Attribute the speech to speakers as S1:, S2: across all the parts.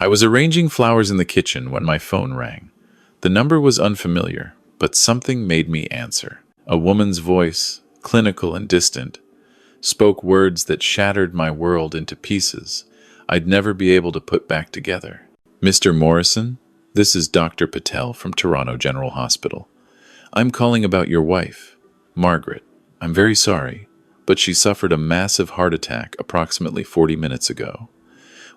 S1: I was arranging flowers in the kitchen when my phone rang. The number was unfamiliar, but something made me answer. A woman's voice, clinical and distant, spoke words that shattered my world into pieces I'd never be able to put back together. "Mr. Morrison, this is Dr. Patel from Toronto General Hospital. I'm calling about your wife, Margaret. I'm very sorry, but she suffered a massive heart attack approximately 40 minutes ago.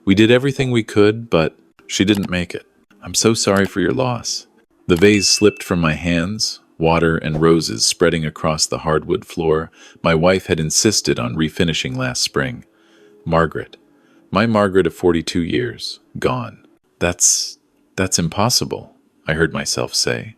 S1: We did everything we could, but she didn't make it. I'm so sorry for your loss." The vase slipped from my hands, water and roses spreading across the hardwood floor my wife had insisted on refinishing last spring. Margaret. My Margaret of 42 years. Gone. That's impossible, I heard myself say.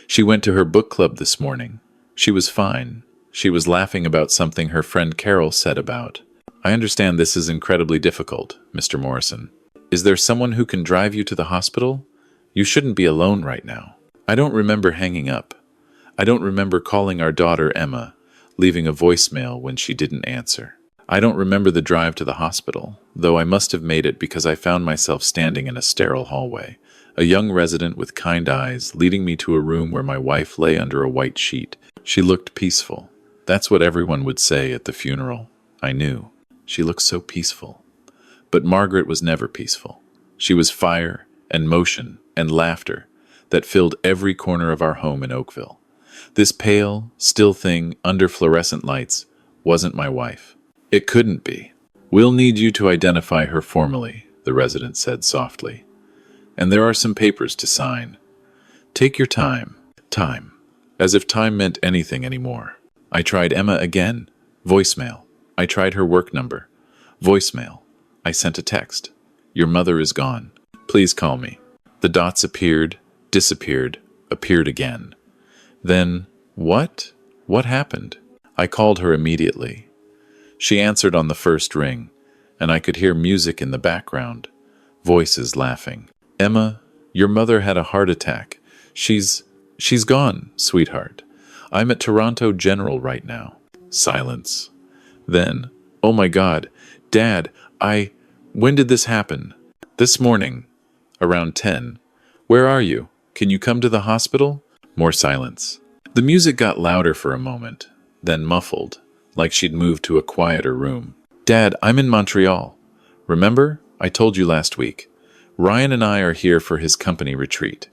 S1: She went to her book club this morning. She was fine. She was laughing about something her friend Carol said about. "I understand this is incredibly difficult, Mr. Morrison. Is there someone who can drive you to the hospital? You shouldn't be alone right now." I don't remember hanging up. I don't remember calling our daughter Emma, leaving a voicemail when she didn't answer. I don't remember the drive to the hospital, though I must have made it because I found myself standing in a sterile hallway, a young resident with kind eyes leading me to a room where my wife lay under a white sheet. She looked peaceful. That's what everyone would say at the funeral. I knew. She looked so peaceful. But Margaret was never peaceful. She was fire and motion and laughter that filled every corner of our home in Oakville. This pale, still thing under fluorescent lights wasn't my wife. It couldn't be. "We'll need you to identify her formally," the resident said softly. "And there are some papers to sign. Take your time." Time. As if time meant anything anymore. I tried Emma again. Voicemail. I tried her work number. Voicemail. I sent a text. "Your mother is gone. Please call me." The dots appeared, disappeared, appeared again. Then, what? What happened? I called her immediately. She answered on the first ring, and I could hear music in the background, voices laughing. "Emma, your mother had a heart attack. She's gone, sweetheart. I'm at Toronto General right now." Silence. Then, "Oh my God, Dad, when did this happen?" "This morning, around 10. Where are you? Can you come to the hospital?" More silence. The music got louder for a moment, then muffled, like she'd moved to a quieter room. "Dad, I'm in Montreal. Remember? I told you last week. Ryan and I are here for his company retreat.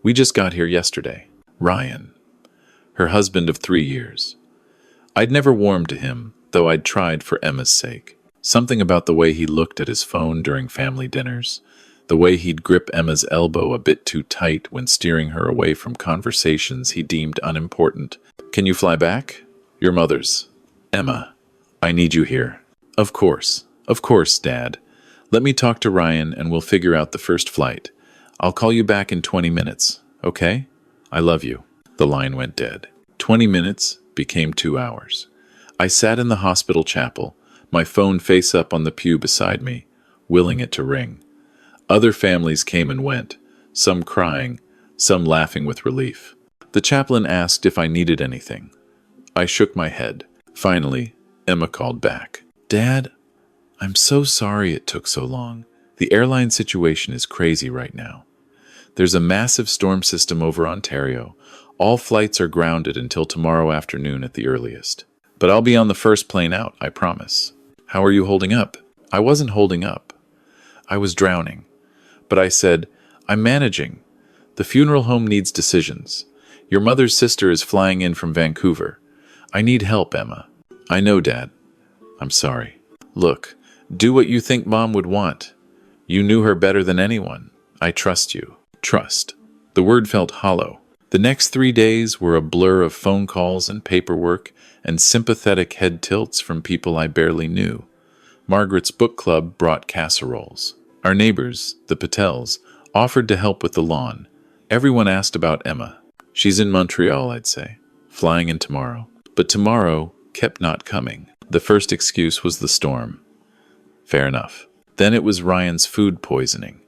S1: We just got here yesterday." Ryan. Her husband of 3 years. I'd never warmed to him, though I'd tried for Emma's sake. Something about the way he looked at his phone during family dinners, the way he'd grip Emma's elbow a bit too tight when steering her away from conversations he deemed unimportant. "Can you fly back?" "Your mother's." "Emma, I need you here." Of course, Dad. Let me talk to Ryan and we'll figure out the first flight. I'll call you back in 20 minutes, okay? I love you." The line went dead. 20 minutes became 2 hours. I sat in the hospital chapel, my phone face up on the pew beside me, willing it to ring. Other families came and went, some crying, some laughing with relief. The chaplain asked if I needed anything. I shook my head. Finally, Emma called back. "Dad, I'm so sorry it took so long. The airline situation is crazy right now. There's a massive storm system over Ontario. All flights are grounded until tomorrow afternoon at the earliest. But I'll be on the first plane out, I promise." "How are you holding up?" I wasn't holding up. I was drowning. But I said, "I'm managing. The funeral home needs decisions. Your mother's sister is flying in from Vancouver. I need help, Emma." "I know, Dad. I'm sorry." "Look, do what you think Mom would want. You knew her better than anyone. I trust you." Trust. The word felt hollow. The next 3 days were a blur of phone calls and paperwork and sympathetic head tilts from people I barely knew. Margaret's book club brought casseroles. Our neighbors, the Patels, offered to help with the lawn. Everyone asked about Emma. "She's in Montreal," I'd say, "flying in tomorrow." But tomorrow kept not coming. The first excuse was the storm. Fair enough. Then it was Ryan's food poisoning.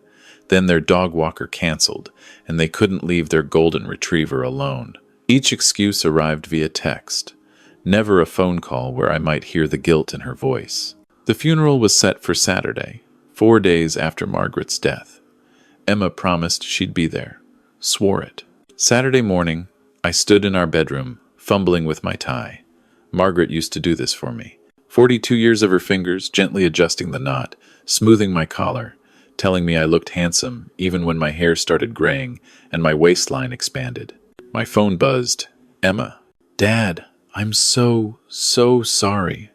S1: Then their dog walker canceled, and they couldn't leave their golden retriever alone. Each excuse arrived via text. Never a phone call where I might hear the guilt in her voice. The funeral was set for Saturday, 4 days after Margaret's death. Emma promised she'd be there. Swore it. Saturday morning, I stood in our bedroom, fumbling with my tie. Margaret used to do this for me. 42 years of her fingers gently adjusting the knot, smoothing my collar, telling me I looked handsome even when my hair started graying and my waistline expanded. My phone buzzed. Emma. Dad, I'm so sorry.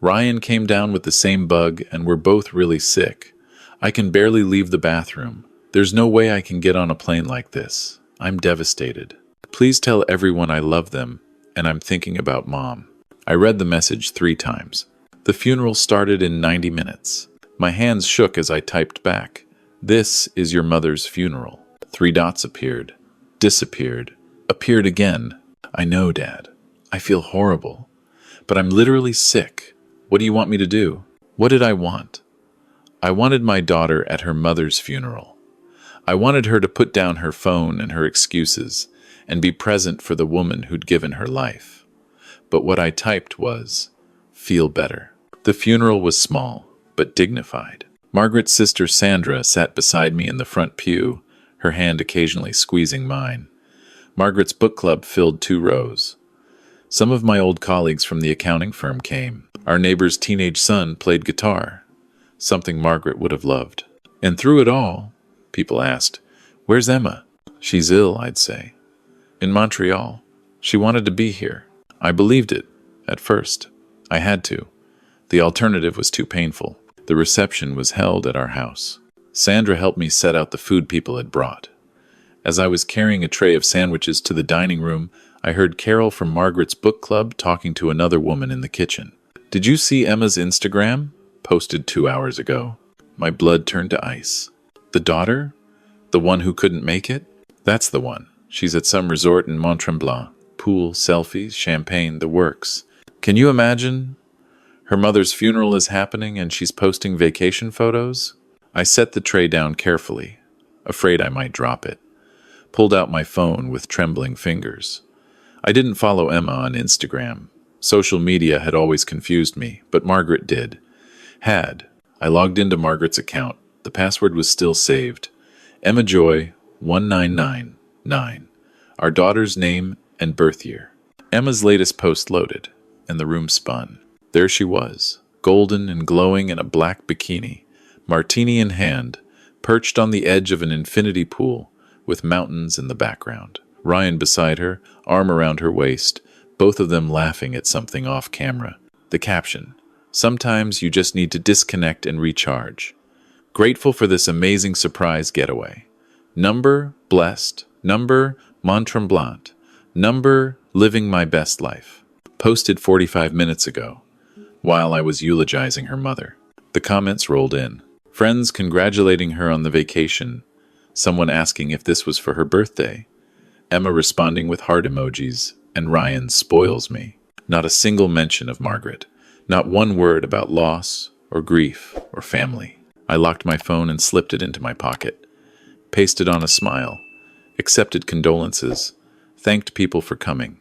S1: Ryan came down with the same bug and we're both really sick. I can barely leave the bathroom. There's no way I can get on a plane like this. I'm devastated. Please tell everyone I love them and I'm thinking about Mom. I read the message 3 times. The funeral started in 90 minutes. My hands shook as I typed back. This is your mother's funeral. 3 dots appeared, disappeared, appeared again. I know, Dad. I feel horrible. But I'm literally sick. What do you want me to do? What did I want? I wanted my daughter at her mother's funeral. I wanted her to put down her phone and her excuses and be present for the woman who'd given her life. But what I typed was, feel better. The funeral was small, but dignified. Margaret's sister Sandra sat beside me in the front pew, her hand occasionally squeezing mine. Margaret's book club filled 2 rows. Some of my old colleagues from the accounting firm came. Our neighbor's teenage son played guitar, something Margaret would have loved. And through it all, people asked, "Where's Emma?" "She's ill," I'd say. "In Montreal. She wanted to be here." I believed it, at first. I had to. The alternative was too painful. The reception was held at our house. Sandra helped me set out the food people had brought. As I was carrying a tray of sandwiches to the dining room, I heard Carol from Margaret's book club talking to another woman in the kitchen. "Did you see Emma's Instagram? Posted 2 hours ago." My blood turned to ice. "The daughter? The one who couldn't make it?" "That's the one. She's at some resort in Mont-Tremblant. Pool, selfies, champagne, the works. Can you imagine? Her mother's funeral is happening and she's posting vacation photos?" I set the tray down carefully, afraid I might drop it. Pulled out my phone with trembling fingers. I didn't follow Emma on Instagram. Social media had always confused me, but Margaret did. I logged into Margaret's account. The password was still saved. Emma Joy 1999. Our daughter's name and birth year. Emma's latest post loaded, and the room spun. There she was, golden and glowing in a black bikini, martini in hand, perched on the edge of an infinity pool, with mountains in the background. Ryan beside her, arm around her waist, both of them laughing at something off camera. The caption, "Sometimes you just need to disconnect and recharge. Grateful for this amazing surprise getaway. Number, blessed. Number, Mont-Tremblant. Number, living my best life." Posted 45 minutes ago, while I was eulogizing her mother. The comments rolled in. Friends congratulating her on the vacation. Someone asking if this was for her birthday. Emma responding with heart emojis, and Ryan spoils me. Not a single mention of Margaret. Not one word about loss, or grief, or family. I locked my phone and slipped it into my pocket. Pasted on a smile. Accepted condolences. Thanked people for coming.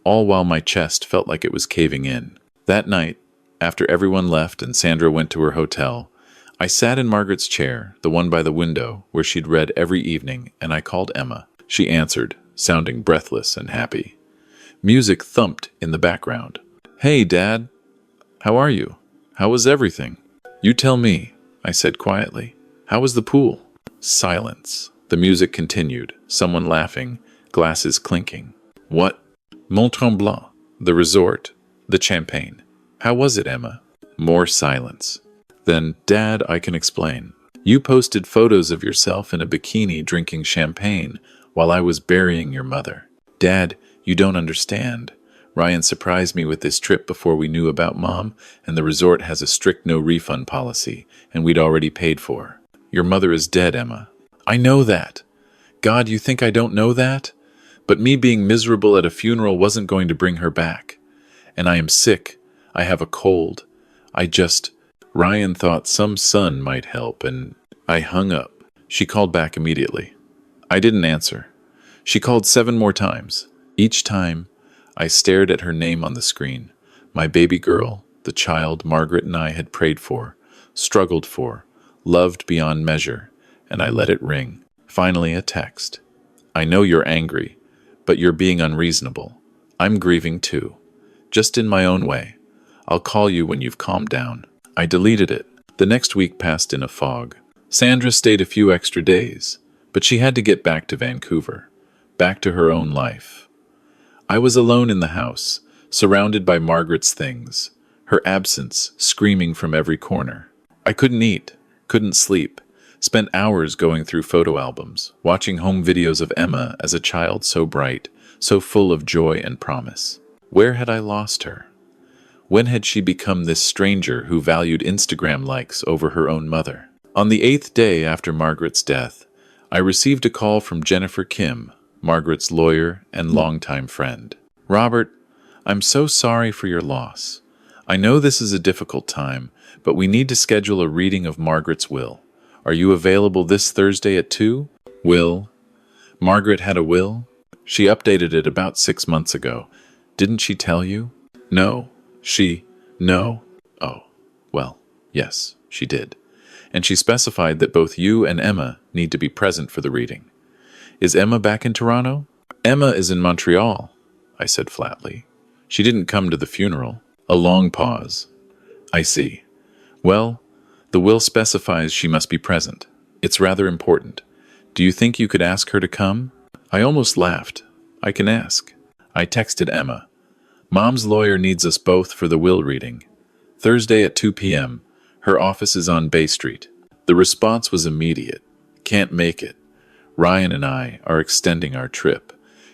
S1: All while my chest felt like it was caving in. That night, after everyone left and Sandra went to her hotel, I sat in Margaret's chair, the one by the window, where she'd read every evening, and I called Emma. She answered, sounding breathless and happy. Music thumped in the background. "Hey, Dad. How are you? How was everything?" "You tell me," I said quietly. "How was the pool?" Silence. The music continued, someone laughing, glasses clinking. "What?" "Mont-Tremblant, the resort, the champagne. How was it, Emma?" More silence. Then, "Dad, I can explain. You posted photos of yourself in a bikini drinking champagne while I was burying your mother. Dad, you don't understand. Ryan surprised me with this trip before we knew about Mom, and the resort has a strict no-refund policy, and we'd already paid for. Your mother is dead, Emma." "I know that. God, you think I don't know that? But me being miserable at a funeral wasn't going to bring her back. And I am sick. I have a cold. Ryan thought some sun might help, and I hung up." She called back immediately. I didn't answer. She called 7 more times. Each time, I stared at her name on the screen. My baby girl, the child Margaret and I had prayed for, struggled for, loved beyond measure, and I let it ring. Finally, a text. I know you're angry, but you're being unreasonable. I'm grieving too. Just in my own way. I'll call you when you've calmed down. I deleted it. The next week passed in a fog. Sandra stayed a few extra days, but she had to get back to Vancouver, back to her own life. I was alone in the house, surrounded by Margaret's things, her absence screaming from every corner. I couldn't eat, couldn't sleep, spent hours going through photo albums, watching home videos of Emma as a child so bright, so full of joy and promise. Where had I lost her? When had she become this stranger who valued Instagram likes over her own mother? On the 8th day after Margaret's death, I received a call from Jennifer Kim, Margaret's lawyer and longtime friend. Robert, I'm so sorry for your loss. I know this is a difficult time, but we need to schedule a reading of Margaret's will. Are you available this Thursday at 2? Will? Margaret had a will? She updated it about 6 months ago. Didn't she tell you? No. No. Oh, well, yes, she did. And she specified that both you and Emma need to be present for the reading. Is Emma back in Toronto? Emma is in Montreal, I said flatly. She didn't come to the funeral. A long pause. I see. Well, the will specifies she must be present. It's rather important. Do you think you could ask her to come? I almost laughed. I can ask. I texted Emma. Mom's lawyer needs us both for the will reading. Thursday at 2 p.m. Her office is on Bay Street. The response was immediate. Can't make it. Ryan and I are extending our trip.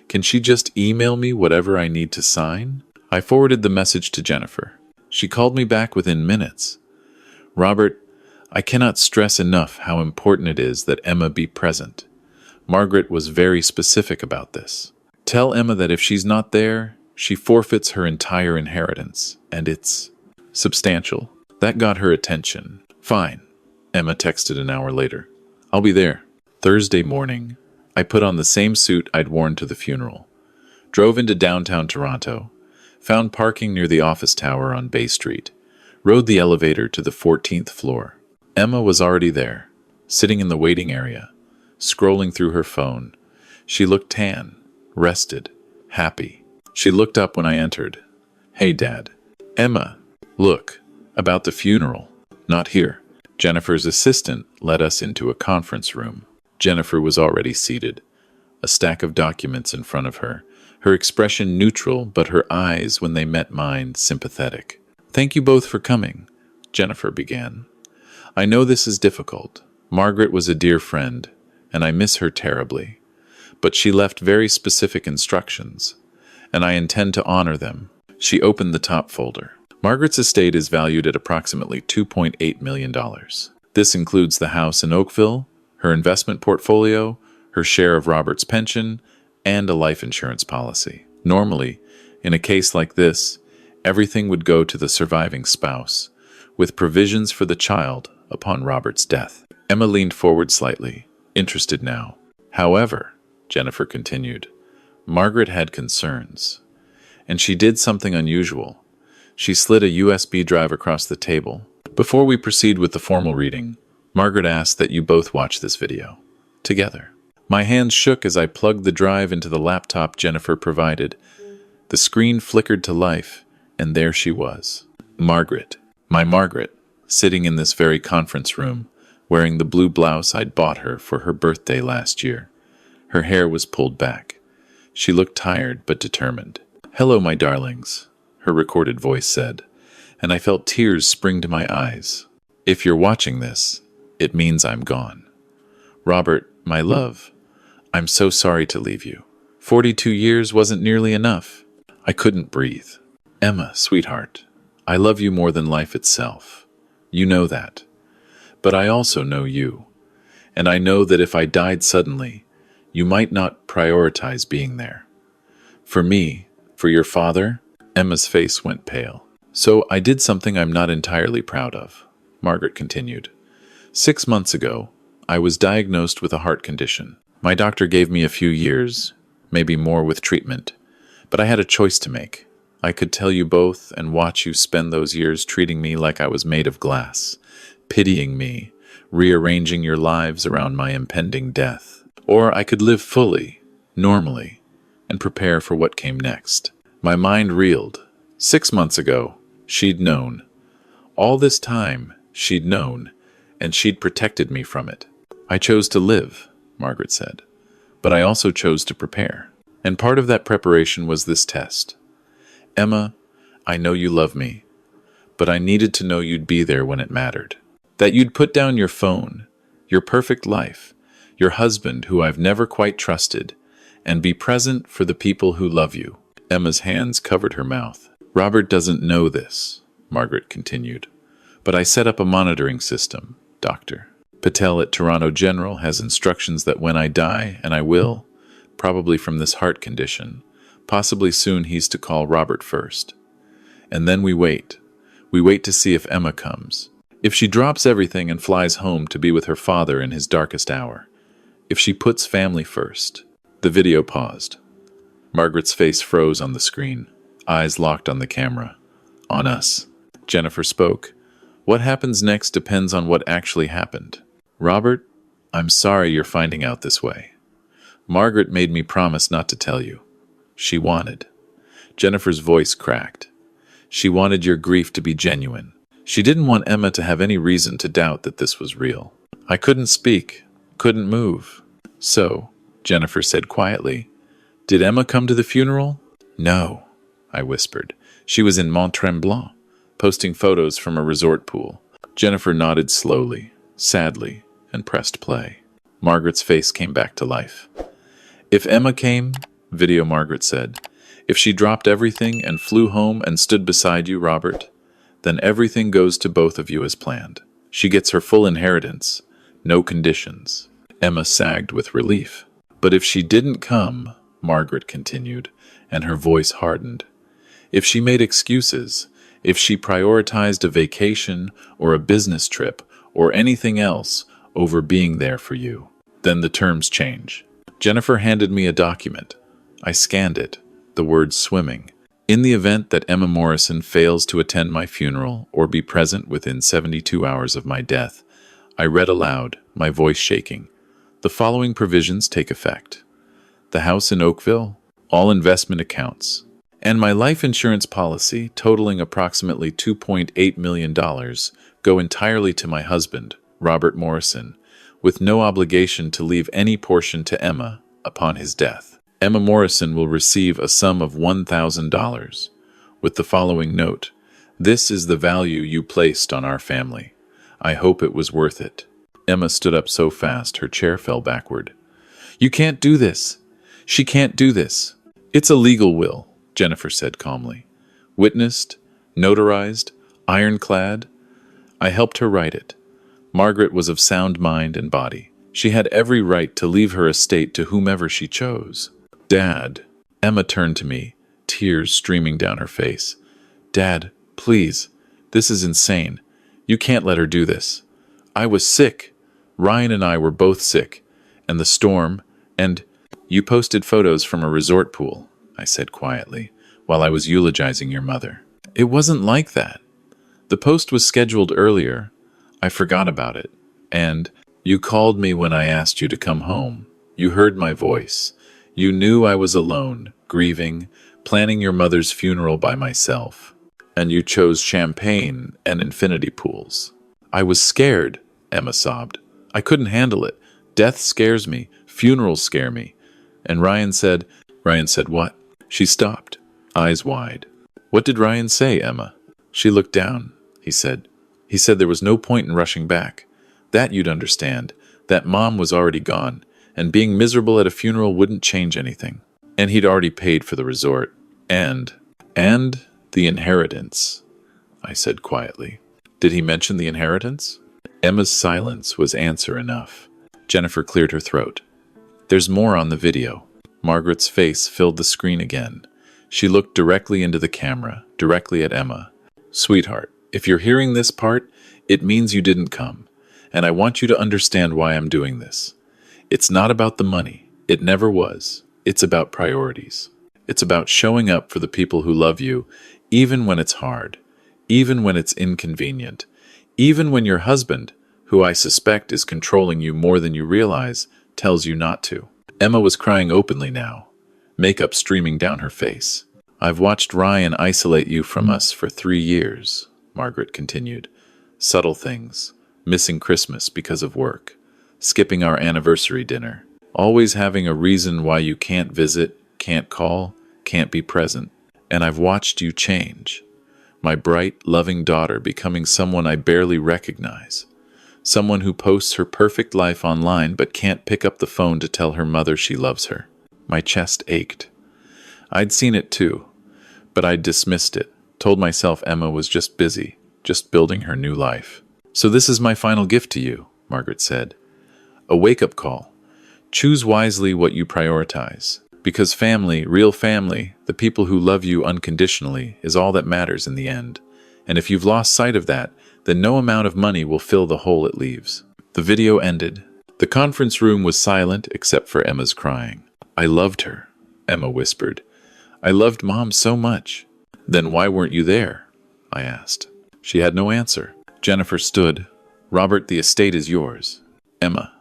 S1: Can she just email me whatever I need to sign? I forwarded the message to Jennifer. She called me back within minutes. Robert, I cannot stress enough how important it is that Emma be present. Margaret was very specific about this. Tell Emma that if she's not there, she forfeits her entire inheritance, and it's substantial. That got her attention. Fine, Emma texted an hour later. I'll be there. Thursday morning, I put on the same suit I'd worn to the funeral, drove into downtown Toronto, found parking near the office tower on Bay Street, rode the elevator to the 14th floor. Emma was already there, sitting in the waiting area, scrolling through her phone. She looked tan, rested, happy. She looked up when I entered. Hey, Dad. Emma, look, about the funeral. Not here. Jennifer's assistant led us into a conference room. Jennifer was already seated, a stack of documents in front of her, her expression neutral, but her eyes, when they met mine, sympathetic. Thank you both for coming, Jennifer began. I know this is difficult. Margaret was a dear friend, and I miss her terribly. But she left very specific instructions, and I intend to honor them. She opened the top folder. Margaret's estate is valued at approximately $2.8 million. This includes the house in Oakville, her investment portfolio, her share of Robert's pension, and a life insurance policy. Normally, in a case like this, everything would go to the surviving spouse, with provisions for the child upon Robert's death. Emma leaned forward slightly, interested now. However, Jennifer continued, Margaret had concerns, and she did something unusual. She slid a USB drive across the table. Before we proceed with the formal reading, Margaret asked that you both watch this video together. My hands shook as I plugged the drive into the laptop Jennifer provided. The screen flickered to life, and there she was. Margaret, my Margaret, sitting in this very conference room, wearing the blue blouse I'd bought her for her birthday last year. Her hair was pulled back. She looked tired but determined. Hello, my darlings, her recorded voice said, and I felt tears spring to my eyes. If you're watching this, it means I'm gone. Robert, my love, I'm so sorry to leave you. 42 years wasn't nearly enough. I couldn't breathe. Emma, sweetheart, I love you more than life itself. You know that. But I also know you, and I know that if I died suddenly, you might not prioritize being there. For me, for your father, Emma's face went pale. So I did something I'm not entirely proud of, Margaret continued. 6 months ago, I was diagnosed with a heart condition. My doctor gave me a few years, maybe more with treatment, but I had a choice to make. I could tell you both and watch you spend those years treating me like I was made of glass, pitying me, rearranging your lives around my impending death. Or I could live fully, normally, and prepare for what came next. My mind reeled. 6 months ago, she'd known. All this time, she'd known, and she'd protected me from it. I chose to live, Margaret said, but I also chose to prepare. And part of that preparation was this test. Emma, I know you love me, but I needed to know you'd be there when it mattered. That you'd put down your phone, your perfect life, your husband who I've never quite trusted, and be present for the people who love you. Emma's hands covered her mouth. Robert doesn't know this, Margaret continued, but I set up a monitoring system, Doctor. Patel at Toronto General has instructions that when I die, and I will, probably from this heart condition, possibly soon he's to call Robert first. And then we wait. We wait to see if Emma comes. If she drops everything and flies home to be with her father in his darkest hour. If she puts family first. The video paused. Margaret's face froze on the screen, eyes locked on the camera. On us. Jennifer spoke. What happens next depends on what actually happened. Robert, I'm sorry you're finding out this way. Margaret made me promise not to tell you. She wanted. Jennifer's voice cracked. She wanted your grief to be genuine. She didn't want Emma to have any reason to doubt that this was real. I couldn't speak, couldn't move. So, Jennifer said quietly, did Emma come to the funeral? No, I whispered. She was in Mont-Tremblant, posting photos from a resort pool. Jennifer nodded slowly, sadly, and pressed play. Margaret's face came back to life. If Emma came, video Margaret said, if she dropped everything and flew home and stood beside you, Robert, then everything goes to both of you as planned. She gets her full inheritance, no conditions. Emma sagged with relief. But if she didn't come, Margaret continued, and her voice hardened. If she made excuses, if she prioritized a vacation or a business trip or anything else over being there for you, then the terms change. Jennifer handed me a document. I scanned it, the words swimming. In the event that Emma Morrison fails to attend my funeral or be present within 72 hours of my death, I read aloud, my voice shaking. The following provisions take effect. The house in Oakville, all investment accounts, and my life insurance policy, totaling approximately $2.8 million, go entirely to my husband, Robert Morrison, with no obligation to leave any portion to Emma upon his death. Emma Morrison will receive a sum of $1,000, with the following note, this is the value you placed on our family. I hope it was worth it. Emma stood up so fast her chair fell backward. You can't do this. She can't do this. It's a legal will, Jennifer said calmly. Witnessed, notarized, ironclad. I helped her write it. Margaret was of sound mind and body. She had every right to leave her estate to whomever she chose. Dad, Emma turned to me, tears streaming down her face. Dad, please, this is insane. You can't let her do this. I was sick. Ryan and I were both sick. And the storm, and you posted photos from a resort pool, I said quietly, while I was eulogizing your mother. It wasn't like that. The post was scheduled earlier. I forgot about it. And you called me when I asked you to come home. You heard my voice. You knew I was alone, grieving, planning your mother's funeral by myself. And you chose champagne and infinity pools. I was scared, Emma sobbed. I couldn't handle it. Death scares me. Funerals scare me. And Ryan said what? She stopped, eyes wide. What did Ryan say, Emma? She looked down. He said there was no point in rushing back. That you'd understand. That Mom was already gone, and being miserable at a funeral wouldn't change anything. And he'd already paid for the resort. And the inheritance, I said quietly. Did he mention the inheritance? Emma's silence was answer enough. Jennifer cleared her throat. There's more on the video. Margaret's face filled the screen again. She looked directly into the camera, directly at Emma. Sweetheart, if you're hearing this part, it means you didn't come. And I want you to understand why I'm doing this. It's not about the money. It never was. It's about priorities. It's about showing up for the people who love you, even when it's hard, even when it's inconvenient, even when your husband, who I suspect is controlling you more than you realize, tells you not to. Emma was crying openly now, makeup streaming down her face. I've watched Ryan isolate you from us for 3 years, Margaret continued. Subtle things, missing Christmas because of work, skipping our anniversary dinner, always having a reason why you can't visit, can't call, can't be present. And I've watched you change. My bright, loving daughter becoming someone I barely recognize. Someone who posts her perfect life online but can't pick up the phone to tell her mother she loves her. My chest ached. I'd seen it too, but I'd dismissed it, told myself Emma was just busy, just building her new life. So this is my final gift to you, Margaret said. A wake-up call. Choose wisely what you prioritize. Because family, real family, the people who love you unconditionally, is all that matters in the end. And if you've lost sight of that, then no amount of money will fill the hole it leaves. The video ended. The conference room was silent except for Emma's crying. I loved her, Emma whispered. I loved Mom so much. Then why weren't you there? I asked. She had no answer. Jennifer stood. Robert, the estate is yours. Emma,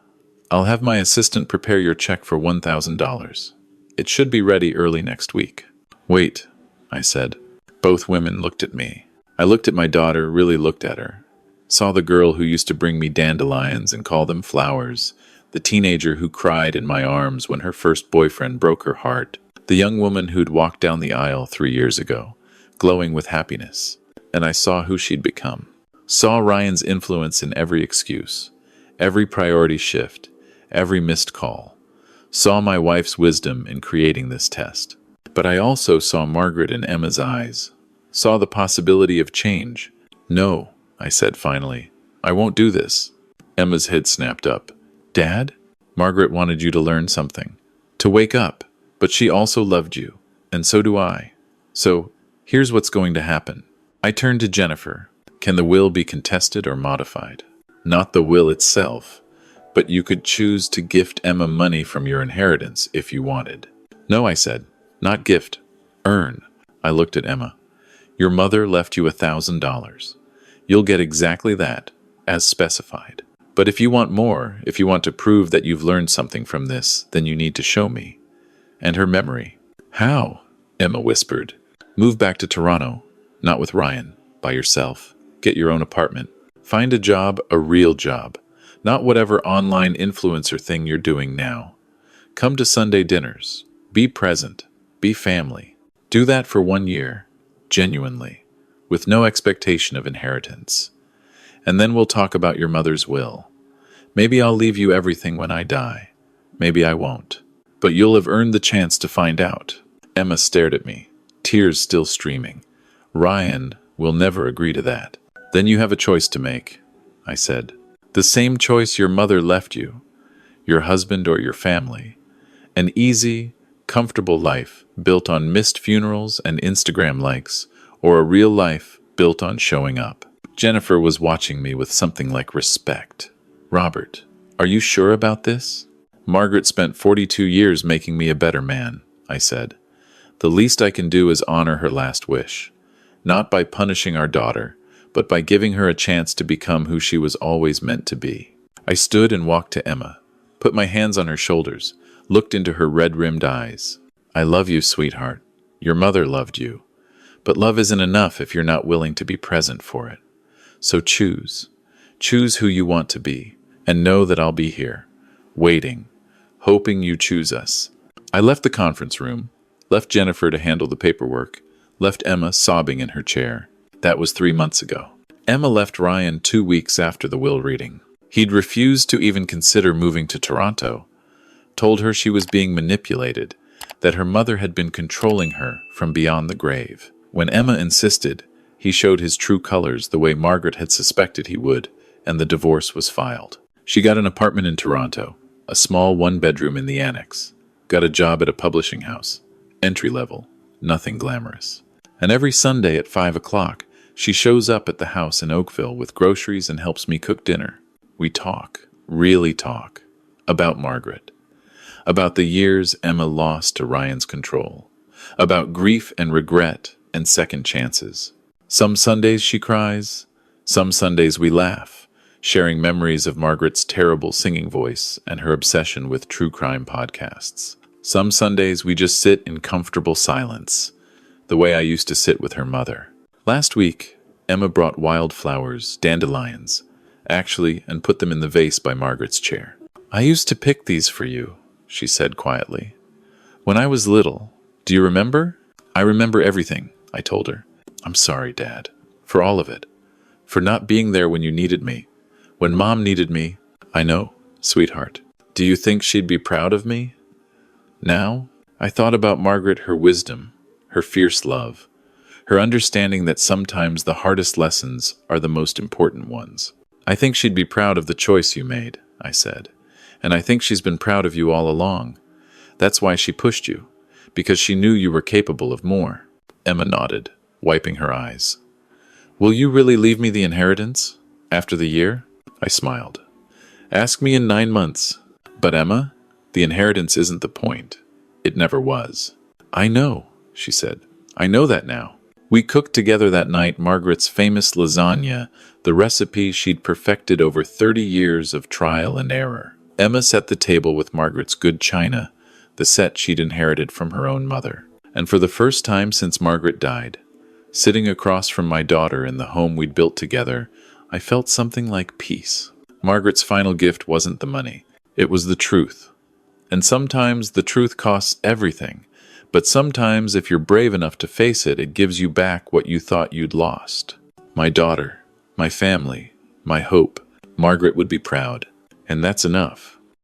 S1: I'll have my assistant prepare your check for $1,000. It should be ready early next week. Wait, I said. Both women looked at me. I looked at my daughter, really looked at her. Saw the girl who used to bring me dandelions and call them flowers. The teenager who cried in my arms when her first boyfriend broke her heart. The young woman who'd walked down the aisle 3 years ago, glowing with happiness. And I saw who she'd become. Saw Ryan's influence in every excuse, every priority shift, every missed call. Saw my wife's wisdom in creating this test. But I also saw Margaret in Emma's eyes. Saw the possibility of change. No, I said finally. I won't do this. Emma's head snapped up. Dad? Margaret wanted you to learn something. To wake up. But she also loved you. And so do I. So, here's what's going to happen. I turned to Jennifer. Can the will be contested or modified? Not the will itself. But you could choose to gift Emma money from your inheritance if you wanted. No, I said. Not gift. Earn. I looked at Emma. Your mother left you $1,000. You'll get exactly that, as specified. But if you want more, if you want to prove that you've learned something from this, then you need to show me. And her memory. How? Emma whispered. Move back to Toronto. Not with Ryan. By yourself. Get your own apartment. Find a job, a real job. Not whatever online influencer thing you're doing now. Come to Sunday dinners. Be present. Be family. Do that for 1 year. Genuinely. With no expectation of inheritance. And then we'll talk about your mother's will. Maybe I'll leave you everything when I die. Maybe I won't. But you'll have earned the chance to find out. Emma stared at me, tears still streaming. Ryan will never agree to that. Then you have a choice to make, I said. The same choice your mother left you, your husband or your family. An easy, comfortable life built on missed funerals and Instagram likes, or a real life built on showing up. Jennifer was watching me with something like respect. Robert, are you sure about this? Margaret spent 42 years making me a better man, I said. The least I can do is honor her last wish. Not by punishing our daughter, but by giving her a chance to become who she was always meant to be. I stood and walked to Emma, put my hands on her shoulders, looked into her red-rimmed eyes. I love you, sweetheart. Your mother loved you. But love isn't enough if you're not willing to be present for it. So choose. Choose who you want to be, and know that I'll be here, waiting, hoping you choose us. I left the conference room, left Jennifer to handle the paperwork, left Emma sobbing in her chair. That was 3 months ago. Emma left Ryan 2 weeks after the will reading. He'd refused to even consider moving to Toronto, told her she was being manipulated, that her mother had been controlling her from beyond the grave. When Emma insisted, he showed his true colors the way Margaret had suspected he would, and the divorce was filed. She got an apartment in Toronto, a small 1-bedroom in the annex, got a job at a publishing house, entry level, nothing glamorous. And every Sunday at 5 o'clock, she shows up at the house in Oakville with groceries and helps me cook dinner. We talk, really talk, about Margaret. About the years Emma lost to Ryan's control. About grief and regret and second chances. Some Sundays she cries. Some Sundays we laugh. sharing memories of Margaret's terrible singing voice and her obsession with true crime podcasts. Some Sundays we just sit in comfortable silence, the way I used to sit with her mother. Last week, Emma brought wildflowers, dandelions, actually, and put them in the vase by Margaret's chair. "I used to pick these for you," she said quietly. "When I was little. Do you remember?" "I remember everything," I told her. "I'm sorry, Dad, for all of it. For not being there when you needed me. When Mom needed me." "I know, sweetheart. Do you think she'd be proud of me?" Now, I thought about Margaret, her wisdom, her fierce love, her understanding that sometimes the hardest lessons are the most important ones. "I think she'd be proud of the choice you made," I said. "And I think she's been proud of you all along. That's why she pushed you, because she knew you were capable of more." Emma nodded, wiping her eyes. "Will you really leave me the inheritance? After the year?" I smiled. "Ask me in 9 months." "But Emma, the inheritance isn't the point. It never was." "I know," she said. "I know that now." We cooked together that night Margaret's famous lasagna, the recipe she'd perfected over 30 years of trial and error. Emma set the table with Margaret's good china, the set she'd inherited from her own mother. And for the first time since Margaret died, sitting across from my daughter in the home we'd built together, I felt something like peace. Margaret's final gift wasn't the money. It was the truth. And sometimes the truth costs everything. But sometimes, if you're brave enough to face it, it gives you back what you thought you'd lost. My daughter, my family, my hope. Margaret would be proud. And that's enough.